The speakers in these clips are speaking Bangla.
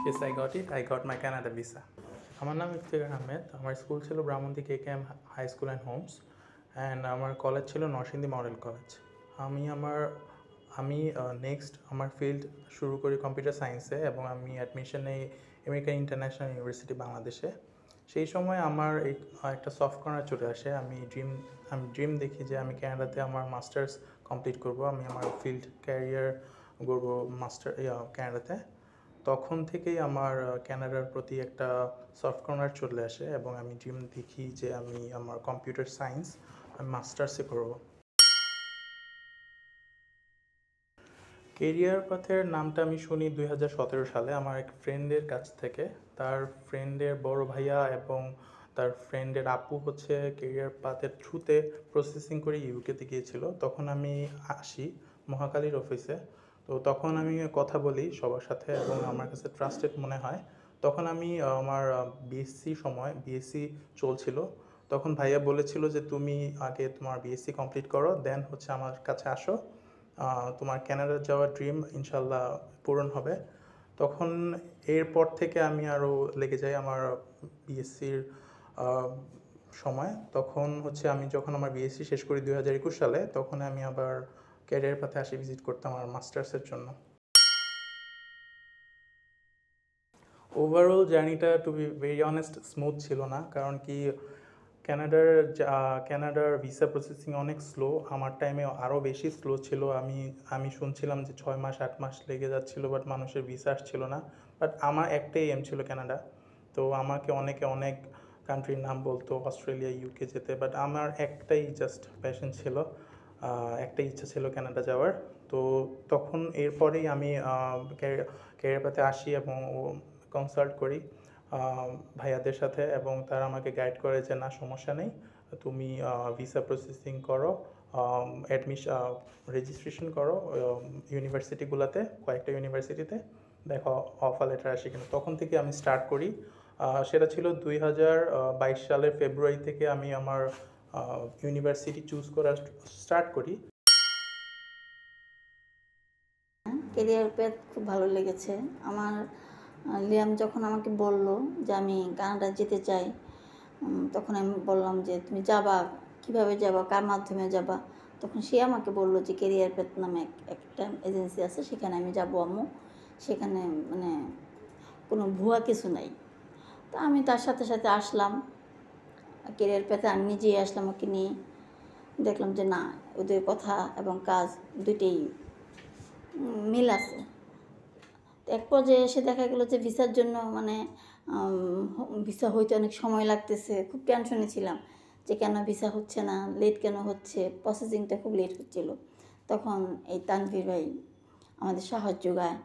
Yes, I got it. I got my Canada visa. আমার নাম ইফতিখার আহমেদ। আমার স্কুল ছিল Brahmandi KKM high school and homes, and আমার কলেজ ছিল নরসিংদী মডেল কলেজ। আমি নেক্সট আমার ফিল্ড শুরু করি কম্পিউটার সায়েন্সে, এবং আমি অ্যাডমিশন নেই আমেরিকান ইন্টারন্যাশনাল ইউনিভার্সিটি বাংলাদেশে। সেই সময় আমার একটা সফট কর্নার চলে আসে। আমি ড্রিম দেখি যে আমি ক্যানাডাতে আমার মাস্টার্স কমপ্লিট করব, আমি আমার ফিল্ড ক্যারিয়ার করবো ক্যানাডাতে। তখন থেকেই আমার ক্যানাডার প্রতি একটা সফট কর্নার চলে আসে, এবং আমি ড্রিম দেখি যে আমি আমার কম্পিউটার সায়েন্স আমি মাস্টার্সে করব। কেরিয়ার পাথের নামটা আমি শুনি 2017 সালে আমার এক ফ্রেন্ডের কাছ থেকে। তার ফ্রেন্ডের বড় ভাইয়া এবং তার ফ্রেন্ডের আপু হচ্ছে কেরিয়ার পাথের থ্রুতে প্রসেসিং করে ইউকেতে গিয়েছিল। তখন আমি আসি মহাকালীর অফিসে। তো তখন আমি কথা বলি সবার সাথে, এবং আমার কাছে ট্রাস্টেড মনে হয়। তখন আমি আমার বিএসসি চলছিল। তখন ভাইয়া বলেছিল যে তুমি আগে তোমার বিএসসি কমপ্লিট করো, দেন হচ্ছে আমার কাছে আসো, তোমার ক্যানাডা যাওয়ার ড্রিম ইনশাল্লাহ পূরণ হবে। তখন এরপর থেকে আমি আরও লেগে যাই আমার বিএসসির সময়। তখন হচ্ছে আমি যখন আমার বিএসসি শেষ করি 2021 সালে, তখন আমি আবার ক্যারিয়ার পাথে আসি ভিজিট করতাম আমার মাস্টার্সের জন্য। ওভারঅল জার্নিটা to be very honest smooth ছিল না, কারণ কি ক্যানাডার ভিসা প্রসেসিং অনেক স্লো। আমার টাইমে আরও বেশি স্লো ছিল। আমি শুনছিলাম যে 6 মাস 8 মাস লেগে যাচ্ছিল, বাট মানুষের ভিসা আসছিল না। বাট আমার একটাই এম ছিল ক্যানাডা। তো আমাকে অনেকে অনেক কান্ট্রির নাম বলতো, অস্ট্রেলিয়া, ইউকে যেতে, বাট আমার একটাই জাস্ট প্যাশন ছিল, একটাই ইচ্ছা ছিল ক্যানাডা যাওয়ার। তো তখন এরপরেই আমি ক্যারিয়ার পাথে আসি এবং কনসাল্ট করি ভাইয়াদের সাথে, এবং তারা আমাকে গাইড করে যে না, সমস্যা নেই, তুমি ভিসা প্রসেসিং করো, রেজিস্ট্রেশন করো ইউনিভার্সিটিগুলোতে, কয়েকটা ইউনিভার্সিটিতে, দেখো অফার লেটার আসে কিনা। তখন থেকে আমি স্টার্ট করি। সেটা ছিল 2022 সালের ফেব্রুয়ারি থেকে আমি আমার ইউনিভার্সিটি চুজ করা স্টার্ট করি। কেরিয়ার পেথ খুব ভালো লেগেছে আমার। লিয়াম যখন আমাকে বলল যে আমি কানাডা যেতে চাই, তখন আমি বললাম যে তুমি যাবা, কিভাবে যাবা, কার মাধ্যমে যাবা? তখন সে আমাকে বললো যে কেরিয়ার পেথ নামে একটা এজেন্সি আছে, সেখানে আমি যাবো আম্মু, সেখানে মানে কোনো ভুয়া কিছু নাই। তো আমি তার সাথে সাথে আসলাম কেরিয়ার পেথে। আমি নিজেই আসলাম ওকে নিয়ে, দেখলাম যে না, ওদের কথা এবং কাজ দুইটাই মিল আছে। এক পর্যায়ে এসে দেখা গেলো যে ভিসার জন্য ভিসা হইতে অনেক সময় লাগতেছে। খুব টেনশনে ছিলাম যে কেন ভিসা হচ্ছে না, লেট কেন হচ্ছে, প্রসেসিংটা খুব লেট হচ্ছিল। তখন এই তানভীর ভাই আমাদের সাহায্য যোগায়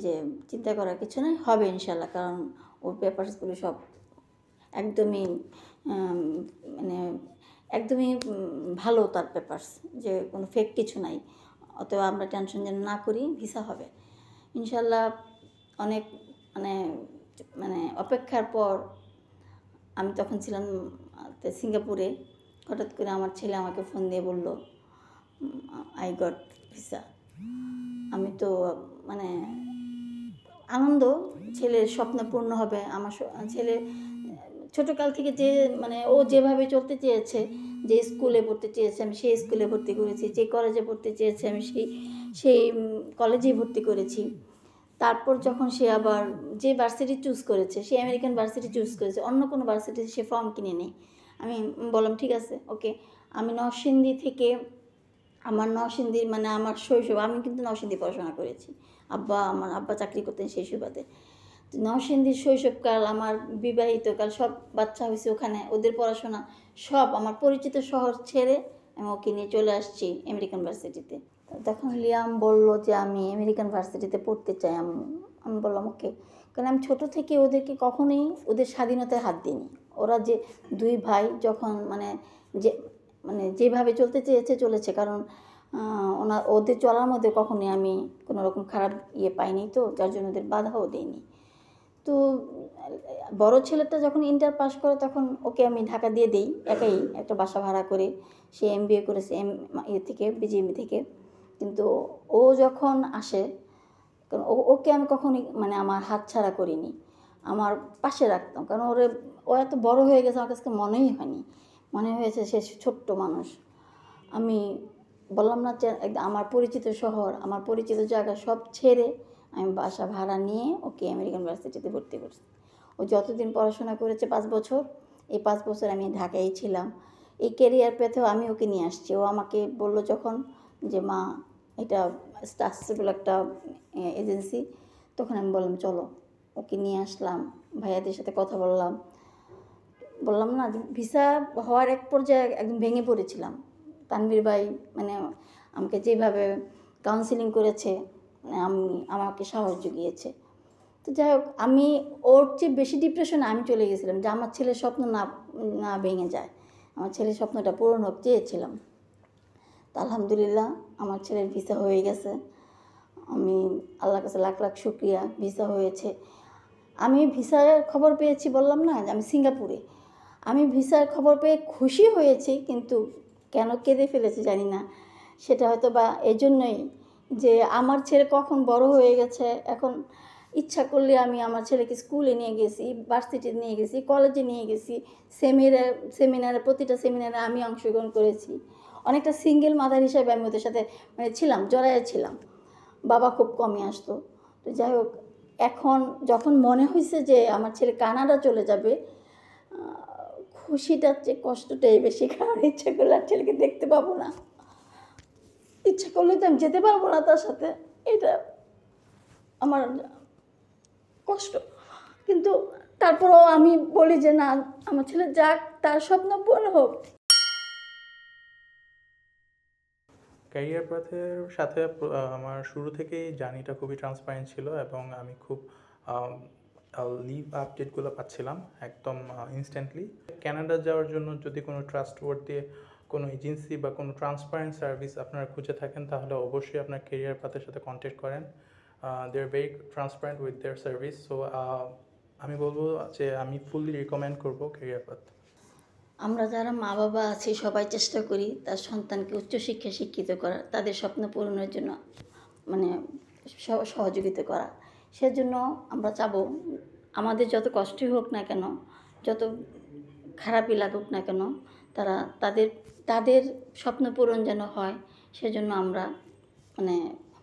যে চিন্তা করার কিছু নয়, হবে ইনশাল্লাহ, কারণ ওর পেপারসগুলো সব একদমই একদমই ভালো, তার পেপারস, যে কোনো ফেক কিছু নাই। অতএব আমরা টেনশন যেন না করি, ভিসা হবে ইনশাল্লাহ। অনেক অপেক্ষার পর আমি তখন ছিলাম সিঙ্গাপুরে। হঠাৎ করে আমার ছেলে আমাকে ফোন দিয়ে বলল আই গট ভিসা। আমি তো আনন্দ, ছেলের স্বপ্ন পূর্ণ হবে। আমার ছেলে ছোটোকাল থেকে যে ও যেভাবে চলতে চেয়েছে, যে স্কুলে পড়তে চেয়েছে আমি সেই স্কুলে ভর্তি করেছি, যে কলেজে পড়তে চেয়েছে আমি সেই কলেজেই ভর্তি করেছি। তারপর যখন সে আবার যে ভার্সিটি চুজ করেছে, সে আমেরিকান ভার্সিটি চুজ করেছে, অন্য কোনো ভার্সিটি সে ফর্ম কিনে নেই। আমি বললাম ঠিক আছে, ওকে। আমি নরসিংদী থেকে, আমার নরসিংদীর আমার শৈশব, আমি কিন্তু নরসিংদী পড়াশোনা করেছি। আমার আব্বা চাকরি করতেন সেই সুবাদে। নরসিংদীর শৈশবকাল, আমার বিবাহিতকাল, সব বাচ্চা হয়েছে ওখানে, ওদের পড়াশোনা সব আমার পরিচিত শহর ছেড়ে আমি ওকে নিয়ে চলে আসছি আমেরিকান ভার্সিটিতে। তখন লিয়াম বলল যে আমি আমেরিকান ভার্সিটিতে পড়তে চাই। আমি বললাম ওকে, কারণ আমি ছোটো থেকে ওদেরকে কখনোই ওদের স্বাধীনতায় হাত দিইনি। ওরা যে দুই ভাই যখন যেভাবে চলতে চেয়েছে চলেছে, কারণ ওদের চলার মধ্যে কখনোই আমি কোনো রকম খারাপ পাইনি, তো যার জন্য ওদের বাধাও দিইনি। তো বড় ছেলেটা যখন ইন্টার পাস করে, তখন ওকে আমি ঢাকা দিয়ে দিই, একাই একটা বাসা ভাড়া করে। সে MBA করেছে বিজিএমই থেকে। কিন্তু ও যখন আসে কারণ ওকে আমি কখনোই মানে আমার হাতছাড়া করিনি, আমার পাশে রাখতাম। কারণ ও এত বড় হয়ে গেছে, আমার কাছে মনেই হয়নি, মনে হয়েছে সে ছোট্ট মানুষ। আমি বললাম না যে আমার পরিচিত শহর, আমার পরিচিত জায়গা সব ছেড়ে আমি বাসা ভাড়া নিয়ে ওকে আমেরিকান ভার্সিটিতে ভর্তি করছি। ও যতদিন পড়াশোনা করেছে 5 বছর, এই 5 বছর আমি ঢাকায় ছিলাম। এই ক্যারিয়ার পেতেও আমি ওকে নিয়ে আসছি। ও আমাকে বললো যখন যে মা এটা স্টাসেবল একটা এজেন্সি, তখন আমি বললাম চলো, ওকে নিয়ে আসলাম, ভাইয়াদের সাথে কথা বললাম না যে ভিসা হওয়ার এক পর্যায়ে একদম ভেঙে পড়েছিলাম। তানভীর ভাই মানে আমাকে যেভাবে কাউন্সিলিং করেছে, মানে আমাকে সাহস জুগিয়েছে। তো যাই হোক, আমি ওর চেয়ে বেশি ডিপ্রেশনে আমি চলে গেছিলাম যে আমার ছেলের স্বপ্ন না না ভেঙে যায়, আমার ছেলের স্বপ্নটা পূরণ হোক চেয়েছিলাম। তো আলহামদুলিল্লাহ আমার ছেলের ভিসা হয়ে গেছে। আমি আল্লাহর কাছে লাখ লাখ শুক্রিয়া, ভিসা হয়েছে। আমি ভিসার খবর পেয়েছি, বললাম না যে আমি সিঙ্গাপুরে, আমি ভিসার খবর পেয়ে খুশি হয়েছি, কিন্তু কেন কেঁদে ফেলেছি জানি না। সেটা হয়তো বা এজন্যই যে আমার ছেলে কখন বড় হয়ে গেছে, এখন ইচ্ছা করলে আমি আমার ছেলেকে স্কুলে নিয়ে গেছি, ভার্সিটি নিয়ে গেছি, কলেজে নিয়ে গেছি, সেমিনারে প্রতিটা সেমিনারে আমি অংশগ্রহণ করেছি। অনেকটা সিঙ্গেল মাদার হিসাবে আমি ওদের সাথে মানে ছিলাম, জড়ায় ছিলাম। বাবা খুব কমই আসতো। তো যাই হোক, এখন যখন মনে হয়েছে যে আমার ছেলে কানাডা চলে যাবে, খুশিটার চেয়ে কষ্টটাই বেশি। কারণ ইচ্ছা করলে আর ছেলেকে দেখতে পাবো না, ইচ্ছা করলে তো আমি যেতে পারবো না তার সাথে, এটা আমার কষ্ট। কিন্তু তারপরেও আমি বলি যে না, আমার ছেলে যাক, তার স্বপ্ন পূরণ হোক। ক্যারিয়ার পাথের সাথে আমার শুরু থেকেই জার্নিটা খুবই ট্রান্সপারেন্ট ছিল এবং আমি খুব লিভ আপডেটগুলো পাচ্ছিলাম একদম ইনস্ট্যান্টলি। কানাডা যাওয়ার জন্য যদি কোনো ট্রাস্টওয়ার্দি কোনো এজেন্সি বা কোনো ট্রান্সপারেন্ট সার্ভিস আপনারা খুঁজে থাকেন, তাহলে অবশ্যই আপনার ক্যারিয়ার পাথের সাথে কন্ট্যাক্ট করেন। They are very transparent with their service. So আমি বলবো যে আমি ফুললি রিকমেন্ড করবো ক্যারিয়ার পাথ। আমরা যারা মা বাবা আছি সবাই চেষ্টা করি তার সন্তানকে উচ্চশিক্ষায় শিক্ষিত করার, তাদের স্বপ্ন পূরণের জন্য মানে সহযোগিতা করা। সেজন্য আমরা চাবো আমাদের যত কষ্টই হোক না কেন, যত খারাপই লাগুক না কেন, তারা তাদের তাদের স্বপ্ন পূরণ যেন হয়, সেজন্য আমরা মানে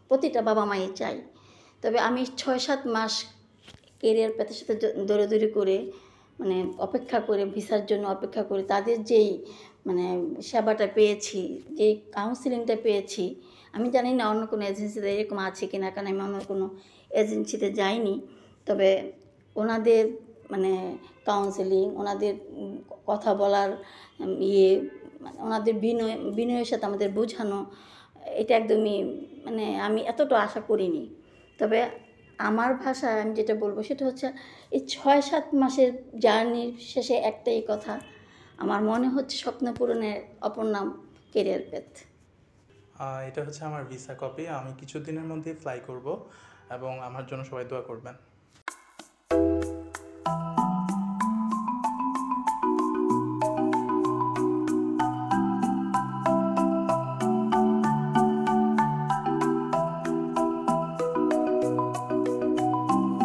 প্রতিটা বাবা মাই চাই। তবে আমি 6-7 মাস কেরিয়ার প্যাথের সাথে দৌড়াদৌড়ি করে মানে অপেক্ষা করে, ভিসার জন্য অপেক্ষা করে তাদের যেই মানে সেবাটা পেয়েছি, যেই কাউন্সিলিংটা পেয়েছি, আমি জানি না অন্য কোনো এজেন্সিতে এরকম আছে কি না, কারণ আমি অন্য কোনো এজেন্সিতে যাইনি। তবে ওনাদের মানে কাউন্সিলিং, ওনাদের কথা বলার মানে ওনাদের বিনয়ের সাথে আমাদের বোঝানো, এটা একদমই মানে আমি এতটা আশা করিনি। তবে আমার ভাষায় আমি যেটা বলবো সেটা হচ্ছে, এই 6-7 মাসের জার্নির শেষে একটাই কথা, আমার মনে হচ্ছে স্বপ্ন পূরণের অপর নাম কেরিয়ার পেথ। এটা হচ্ছে আমার ভিসা কপি। আমি কিছুদিনের মধ্যেই ফ্লাই করব এবং আমার জন্য সবাই দোয়া করবেন।